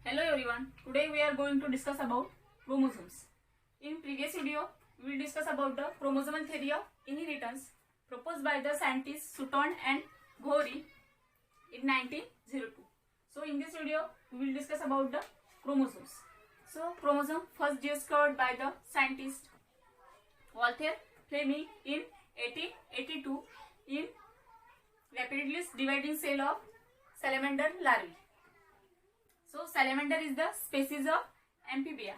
Hello everyone. Today we are going to discuss about chromosomes. In previous video, we will discuss about the chromosomal theory of inheritance proposed by the scientists Sutton and Ghori in 1902. So in this video, we will discuss about the chromosomes. So chromosome first discovered by the scientist Walther Fleming in 1882 in rapidly dividing cell of salamander larvae. So salamander is the species of amphibia.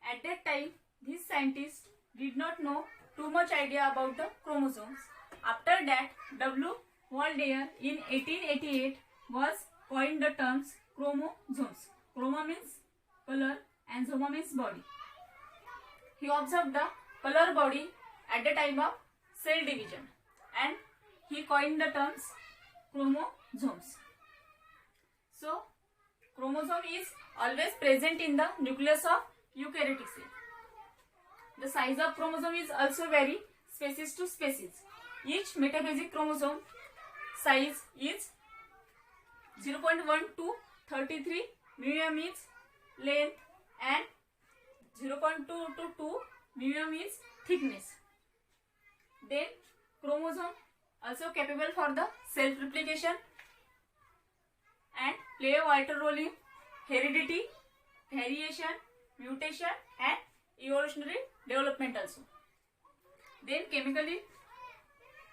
At that time, these scientists did not know too much idea about the chromosomes. After that, W. Waldeyer in 1888 was coined the terms chromosomes. Chroma means color and soma means body. He observed the color body at the time of cell division and he coined the terms chromosomes. So chromosome is always present in the nucleus of eukaryotic cell. The size of chromosome is also vary species to species. Each metaphasic chromosome size is 0.1 to 33 mm is length and 0.2 to 2 mm is thickness. Then chromosome also capable for the self-replication and play a vital role in heredity, variation, mutation and evolutionary development also. Then chemically,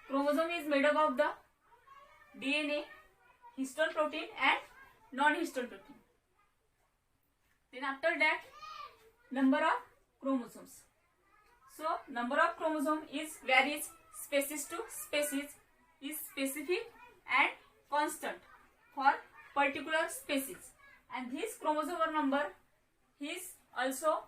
chromosome is made up of the DNA, histone protein and non-histone protein. Then after that, number of chromosomes. So number of chromosome is varies species to species, is specific and constant for particular species, and this chromosomal number is also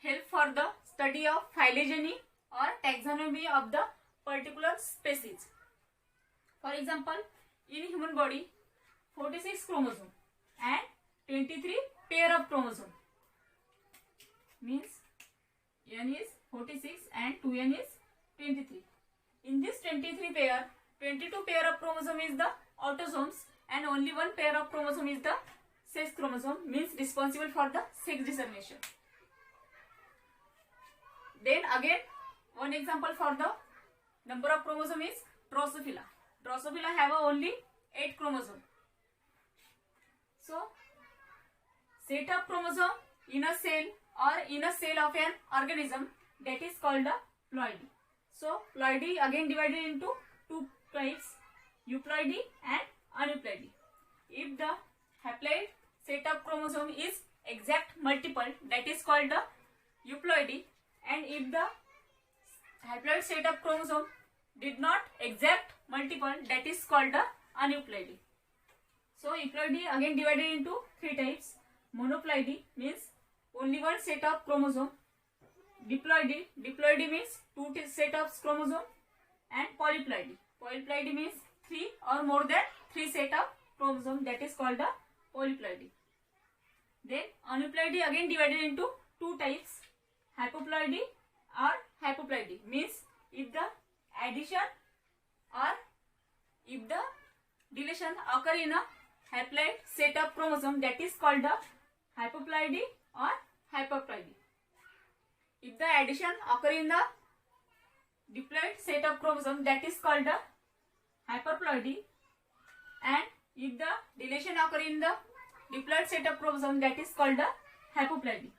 help for the study of phylogeny or taxonomy of the particular species. For example, in human body, 46 chromosome and 23 pair of chromosome means N is 46 and 2N is 23. In this 23 pair, 22 pair of chromosome is the autosomes and only one pair of chromosome is the sex chromosome, means responsible for the sex determination. Then again, one example for the number of chromosome is Drosophila. Drosophila have only 8 chromosome. So set of chromosome in a cell or in a cell of an organism, that is called the ploidy. So ploidy again divided into two types, euploidy and aneuploidy. If the haploid set of chromosome is exact multiple, that is called the euploidy, and if the haploid set of chromosome did not exact multiple, that is called the aneuploidy. So euploidy again divided into three types. Monoploidy means only one set of chromosome. Diploidy means two set of chromosome, and polyploidy. Polyploidy means three or more than three set of chromosome, that is called the polyploidy. Then aneuploidy again divided into two types, hypoploidy or hypoploidy means if the addition or if the deletion occur in a haploid set of chromosome, that is called the hypoploidy or hyperploidy. If the addition occur in the diploid set of chromosome, that is called the hyperploidy, and if the deletion occur in the diploid set of chromosome, that is called the hypoploidy.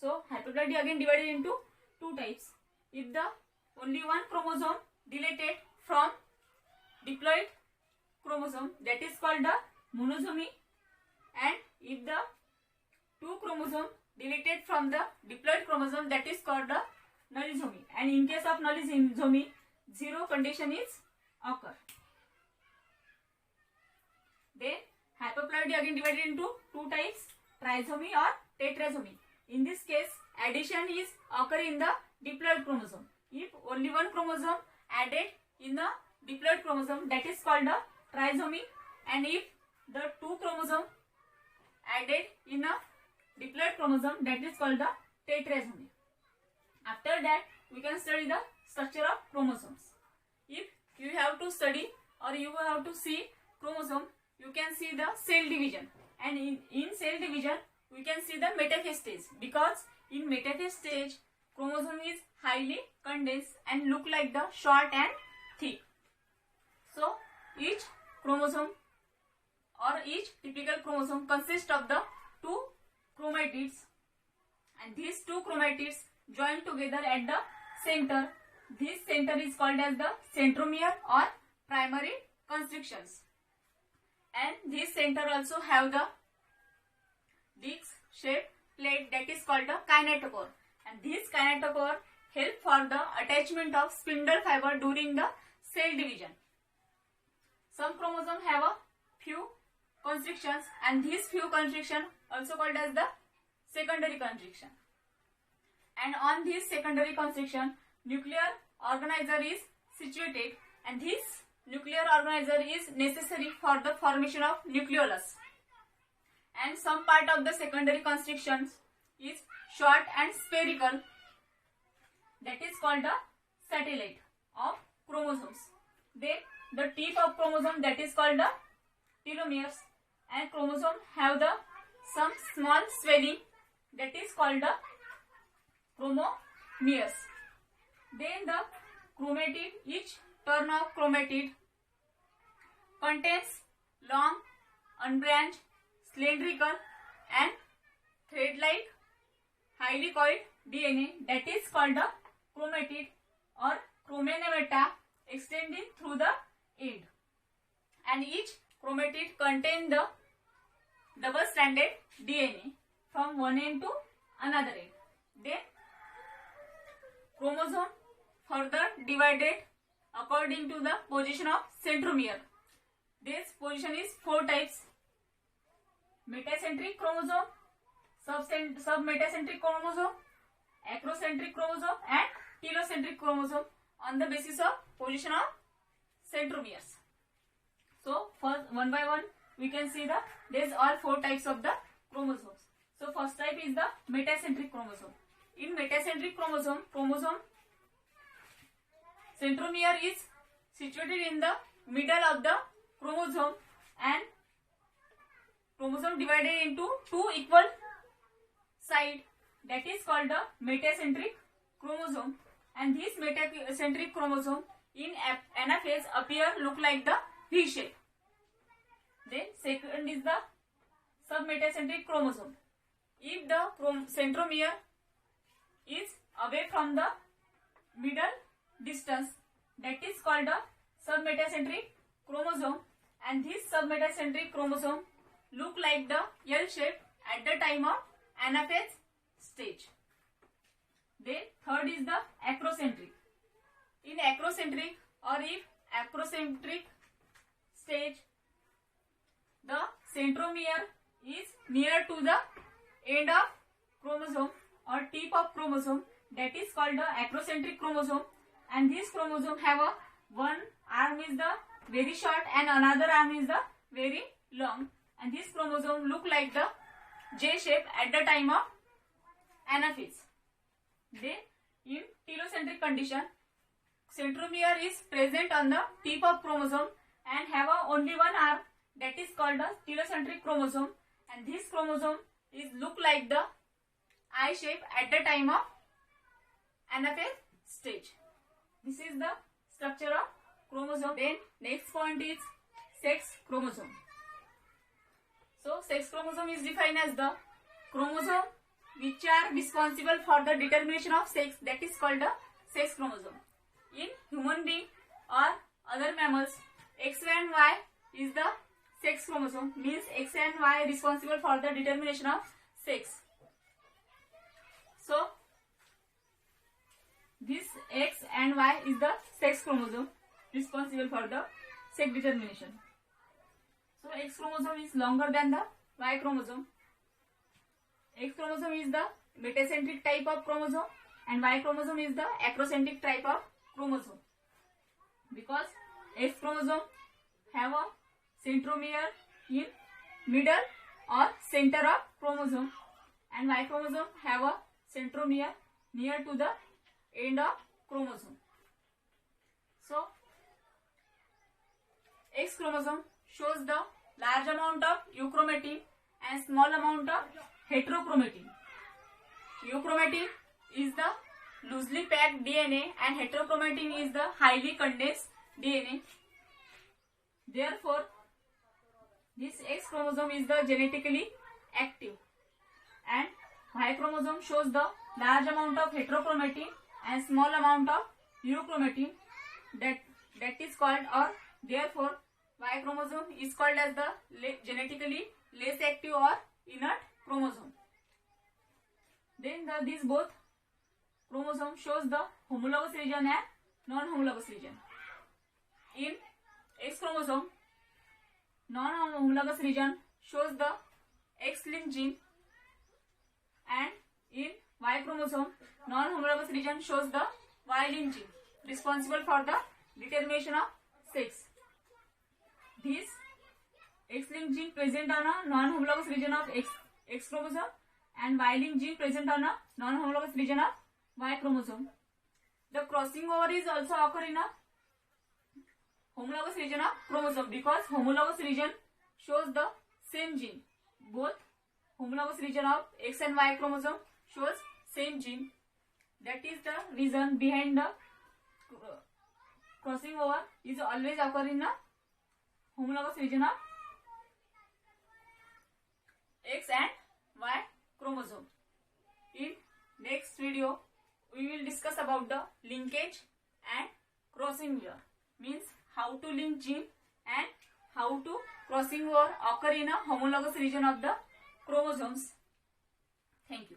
So hypoploidy again divided into two types. If the only one chromosome deleted from diploid chromosome, that is called the monosomy, and if the two chromosome deleted from the diploid chromosome, that is called the nullisomy, and in case of nullisomy, zero condition is occur. Then hypoploidy again divided into two types, trisomy or tetrasomy. In this case, addition is occur in the diploid chromosome. If only one chromosome added in the diploid chromosome, that is called the trisomy, and if the two chromosome added in a diploid chromosome, that is called the tetrasomy. After that, we can study the structure of chromosomes. If you have to study or you have to see chromosome, you can see the cell division And in cell division, we can see the metaphase stage, because in metaphase stage, chromosome is highly condensed and look like the short and thick. So each chromosome or each typical chromosome consists of the two chromatids, and these two chromatids join together at the center. This center is called as the centromere or primary constrictions. And this center also have the disc shaped plate that is called the kinetochore. And this kinetochore help for the attachment of spindle fiber during the cell division. Some chromosomes have a few constrictions, and these few constriction also called as the secondary constriction. And on this secondary constriction, nuclear organizer is situated, and this nuclear organizer is necessary for the formation of nucleolus. And some part of the secondary constrictions is short and spherical, that is called the satellite of chromosomes. Then the tip of chromosome, that is called the telomeres, and chromosome have the some small swelling, that is called the chromomeres. Then the chromatid, each turn of chromatid contains long, unbranched, cylindrical and thread-like highly coiled DNA, that is called the chromatid or chromanomata, extending through the end. And each chromatid contains the double-stranded DNA from one end to another end. Then chromosome further divided according to the position of centromere. This position is four types: metacentric chromosome, submetacentric chromosome, acrocentric chromosome and telocentric chromosome, on the basis of position of centromeres. So first, one by one we can see the these are four types of the chromosomes. So first type is the metacentric chromosome. In metacentric chromosome centromere is situated in the middle of the chromosome, and chromosome divided into two equal sides, that is called the metacentric chromosome. And this metacentric chromosome in anaphase appear look like the V shape. Then second is the submetacentric chromosome. If the centromere is away from the middle distance, that is called the submetacentric chromosome, and this submetacentric chromosome look like the L shape at the time of anaphase stage. Then third is the acrocentric. In acrocentric or if acrocentric stage, the centromere is near to the end of chromosome or tip of chromosome, that is called the acrocentric chromosome. And this chromosome have a one arm is the very short and another arm is the very long, and this chromosome look like the J shape at the time of anaphase. Then in telocentric condition, centromere is present on the tip of chromosome and have only one arm, that is called the telocentric chromosome, and this chromosome is look like the I shape at the time of anaphase stage. This is the structure of chromosome. Then next point is sex chromosome. So sex chromosome is defined as the chromosome which are responsible for the determination of sex, that is called the sex chromosome. In human being or other mammals, X and Y is the sex chromosome, means X and Y responsible for the determination of sex. So this X and Y is the sex chromosome responsible for the sex determination. So X chromosome is longer than the Y chromosome. X chromosome is the metacentric type of chromosome and Y chromosome is the acrocentric type of chromosome, because X chromosome have a centromere in middle or center of chromosome, and Y chromosome have a centromere near to the end of chromosome. So X chromosome shows the large amount of euchromatin and small amount of heterochromatin. Euchromatin is the loosely packed DNA and heterochromatin is the highly condensed DNA. Therefore, this X chromosome is the genetically active and Y chromosome shows the large amount of heterochromatin and small amount of euchromatin that is called, or therefore Y chromosome is called as the genetically less active or inert chromosome. Then these both chromosome shows the homologous region and non-homologous region. In X chromosome, non-homologous region shows the X-linked gene, and in Y chromosome, non-homologous region shows the Y-linked gene responsible for the determination of sex. This X-linked gene present on a non-homologous region of X chromosome and Y-linked gene present on a non-homologous region of Y chromosome. The crossing over is also occur in a homologous region of chromosome because homologous region shows the same gene. Both homologous region of X and Y chromosome shows same gene. That is the reason behind the crossing over is always occur in a homologous region of X and Y chromosome. In next video, we will discuss about the linkage and crossing over, means how to link gene and how to crossing over occur in a homologous region of the chromosomes. Thank you.